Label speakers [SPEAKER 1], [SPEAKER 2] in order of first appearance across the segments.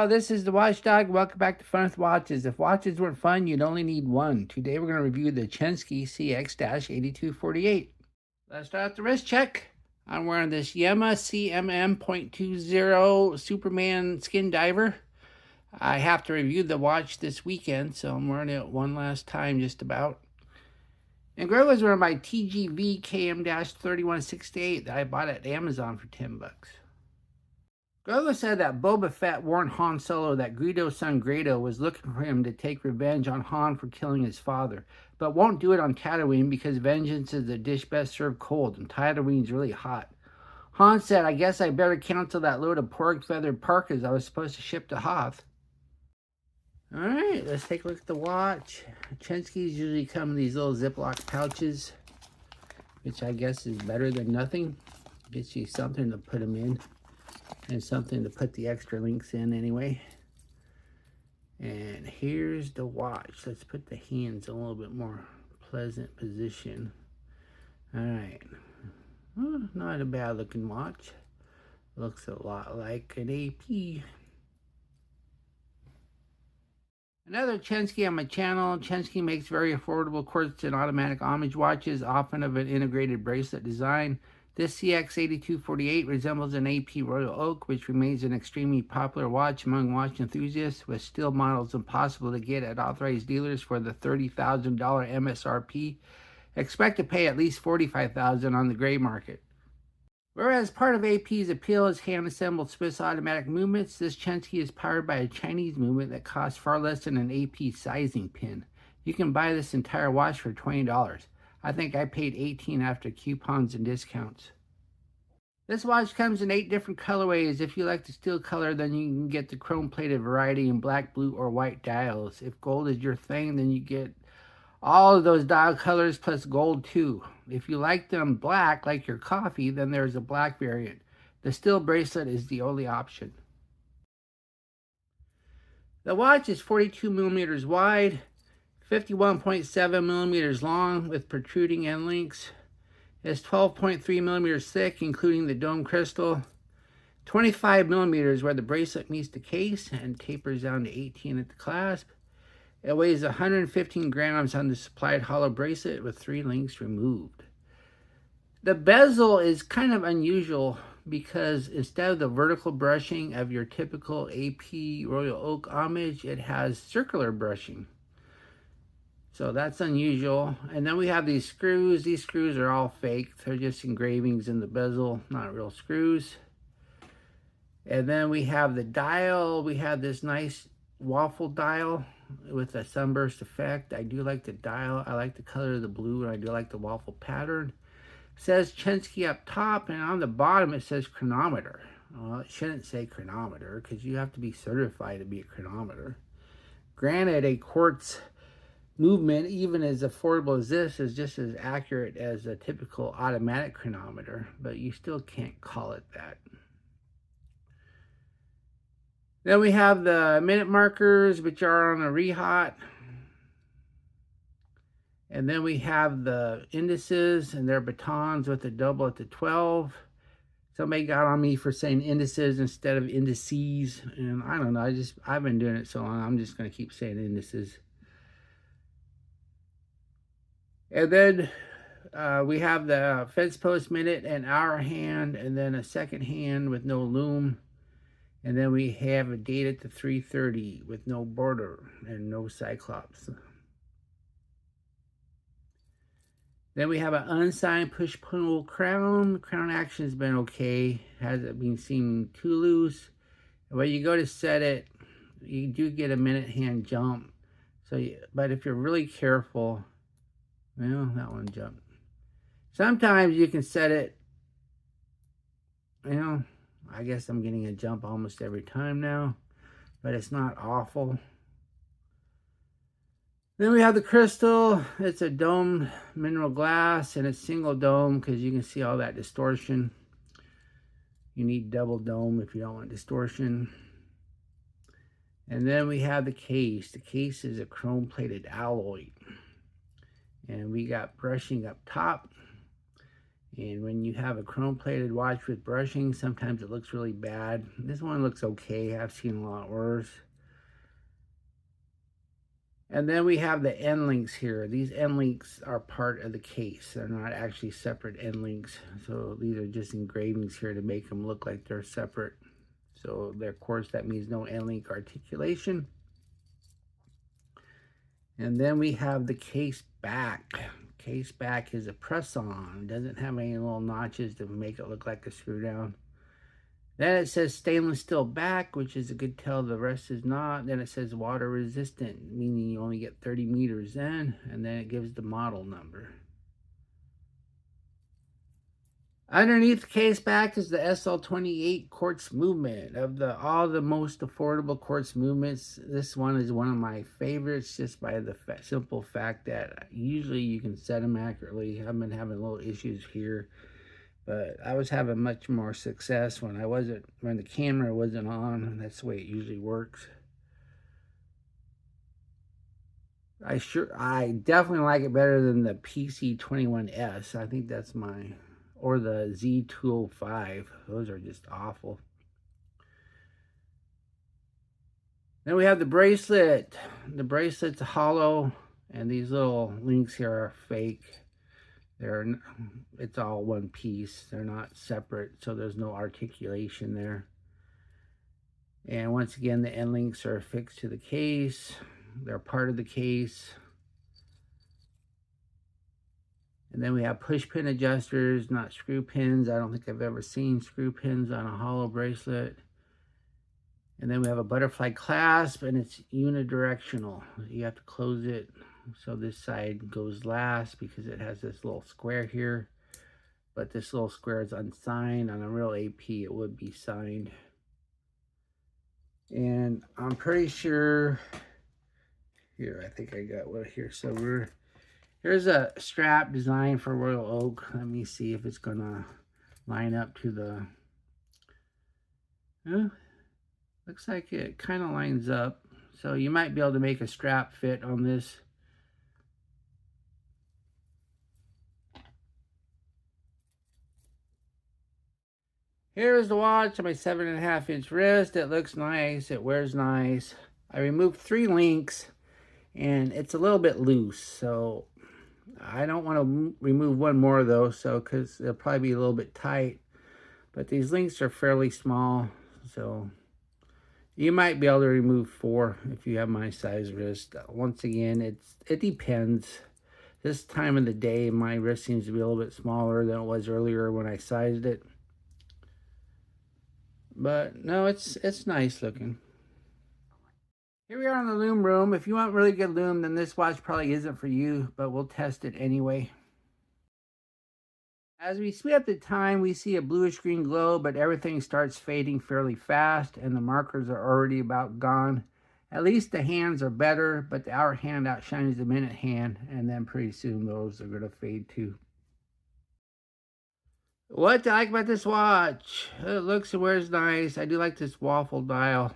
[SPEAKER 1] Hello, this is the Watchdog. Welcome back to Fun with Watches. If watches weren't fun, you'd only need one. Today we're going to review the Chenxi CX-8248. Let's start with the wrist check. I'm wearing this Yema CMM.20 Superman Skin Diver. I have to review the watch this weekend, so I'm wearing it one last time just about. And Greg was wearing my TGV KM-3168 that I bought at Amazon for $10. Grogu said that Boba Fett warned Han Solo that Greedo's son Greedo was looking for him to take revenge on Han for killing his father, but won't do it on Tatooine because vengeance is a dish best served cold, and Tatooine's really hot. Han said, I guess I better cancel that load of pork feathered parkas I was supposed to ship to Hoth. Alright, let's take a look at the watch. Chenxis usually come in these little Ziploc pouches, which I guess is better than nothing. Gets you something to put them in. And something to put the extra links in anyway. And here's the watch. Let's put the hands in a little bit more pleasant position. Alright. Well, not a bad looking watch. Looks a lot like an AP. Another Chenxi on my channel. Chenxi makes very affordable quartz and automatic homage watches, often of an integrated bracelet design. This CX-8248 resembles an AP Royal Oak, which remains an extremely popular watch among watch enthusiasts, with still models impossible to get at authorized dealers for the $30,000 MSRP. Expect to pay at least $45,000 on the gray market. Whereas part of AP's appeal is hand-assembled Swiss automatic movements, this Chenxi is powered by a Chinese movement that costs far less than an AP sizing pin. You can buy this entire watch for $20. I think I paid $18 after coupons and discounts. This watch comes in 8 different colorways. If you like the steel color, then you can get the chrome-plated variety in black, blue, or white dials. If gold is your thing, then you get all of those dial colors plus gold too. If you like them black, like your coffee, then there's a black variant. The steel bracelet is the only option. The watch is 42 millimeters wide, 51.7 millimeters long with protruding end links. It's 12.3 millimeters thick, including the dome crystal. 25 millimeters where the bracelet meets the case and tapers down to 18 at the clasp. It weighs 115 grams on the supplied hollow bracelet with 3 links removed. The bezel is kind of unusual because instead of the vertical brushing of your typical AP Royal Oak homage, it has circular brushing. So that's unusual. And then we have these screws. These screws are all fake. They're just engravings in the bezel, not real screws. And then we have the dial. We have this nice waffle dial with a sunburst effect. I do like the dial. I like the color of the blue, and I do like the waffle pattern. It says Chenxi up top, and on the bottom it says chronometer. Well, it shouldn't say chronometer because you have to be certified to be a chronometer. Granted, a quartz movement, even as affordable as this, is just as accurate as a typical automatic chronometer, but you still can't call it that. Then we have the minute markers, which are on a rehat. And then we have the indices, and they're batons with a double at the 12. Somebody got on me for saying indices instead of indices, and I don't know, I've been doing it so long, I'm just going to keep saying indices. And then we have the fence post minute and hour hand, and then a second hand with no lume. And then we have a date at the 3:30 with no border and no cyclops. Then we have an unsigned push-pull crown. The crown action has been okay. Hasn't been seeming too loose. And when you go to set it, you do get a minute hand jump. But if you're really careful, well, that one jumped. Sometimes you can set it, I guess I'm getting a jump almost every time now, but it's not awful. Then we have the crystal. It's a domed mineral glass, and it's single dome because you can see all that distortion. You need double dome if you don't want distortion. And then we have the case. The case is a chrome-plated alloy. And we got brushing up top. And when you have a chrome plated watch with brushing, sometimes it looks really bad. This one looks okay. I've seen a lot worse. And then we have the end links here. These end links are part of the case. They're not actually separate end links. So these are just engravings here to make them look like they're separate. So of course that means no end link articulation. And then we have the case back. Case back is a press-on. It doesn't have any little notches to make it look like a screw down. Then it says stainless steel back, which is a good tell. The rest is not. Then it says water resistant, meaning you only get 30 meters in. And then it gives the model number. Underneath the case back is the SL28 quartz movement. Of all the most affordable quartz movements, this one is one of my favorites just by the simple fact that usually you can set them accurately. I've been having little issues here, but I was having much more success when the camera wasn't on. That's the way it usually works. I definitely like it better than the PC21S. I think that's or the Z205. Those are just awful. Then we have the bracelet. The bracelet's hollow, and these little links here are fake. It's all one piece. They're not separate, so there's no articulation there. And once again, the end links are affixed to the case. They're part of the case. And then we have push pin adjusters, not screw pins. I don't think I've ever seen screw pins on a hollow bracelet. And then we have a butterfly clasp, and it's unidirectional. You have to close it so this side goes last because it has this little square here. But this little square is unsigned. On a real AP, it would be signed. And I'm pretty sure, here, I think I got one here. So here's a strap designed for Royal Oak. Let me see if it's gonna line up to the, looks like it kind of lines up. So you might be able to make a strap fit on this. Here's the watch on my 7.5-inch wrist. It looks nice. It wears nice. I removed 3 links, and it's a little bit loose. So I don't want to remove one more of those, because it'll probably be a little bit tight. But these links are fairly small, so you might be able to remove 4 if you have my size wrist. Once again, it depends. This time of the day, my wrist seems to be a little bit smaller than it was earlier when I sized it. But no, it's nice looking. Here we are in the Lume room. If you want really good Lume, then this watch probably isn't for you, but we'll test it anyway. As we speed up the time, we see a bluish green glow, but everything starts fading fairly fast, and the markers are already about gone. At least the hands are better, but the hour hand outshines the minute hand, and then pretty soon those are going to fade too. What do I like about this watch? It looks and wears nice. I do like this waffle dial.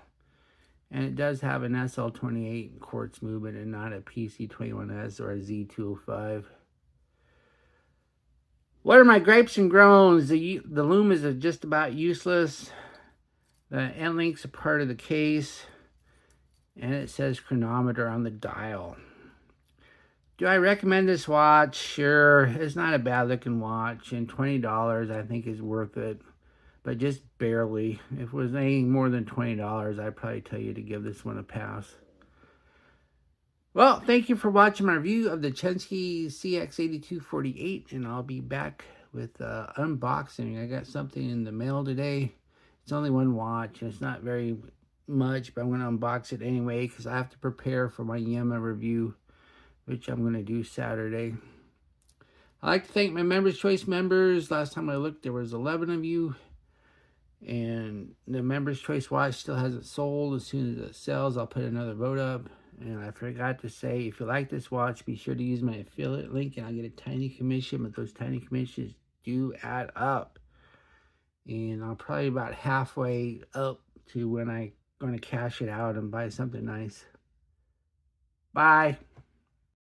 [SPEAKER 1] And it does have an SL28 quartz movement and not a PC21S or a Z205. What are my gripes and groans? The Lume is just about useless. The end links are part of the case. And it says chronometer on the dial. Do I recommend this watch? Sure. It's not a bad looking watch. And $20 I think is worth it. But just barely. If it was anything more than $20, I'd probably tell you to give this one a pass. Well, thank you for watching my review of the Chenxi CX-8248, and I'll be back with unboxing. I got something in the mail today. It's only one watch, and it's not very much, but I'm going to unbox it anyway because I have to prepare for my Yema review, which I'm going to do Saturday. I'd like to thank my Members Choice members. Last time I looked, there was 11 of you. And the Members Choice watch still hasn't sold. As soon as it sells, I'll put another vote up. And I forgot to say, if you like this watch, be sure to use my affiliate link, and I'll get a tiny commission, but those tiny commissions do add up. And I'm probably about halfway up to when I'm going to cash it out and buy something nice. Bye.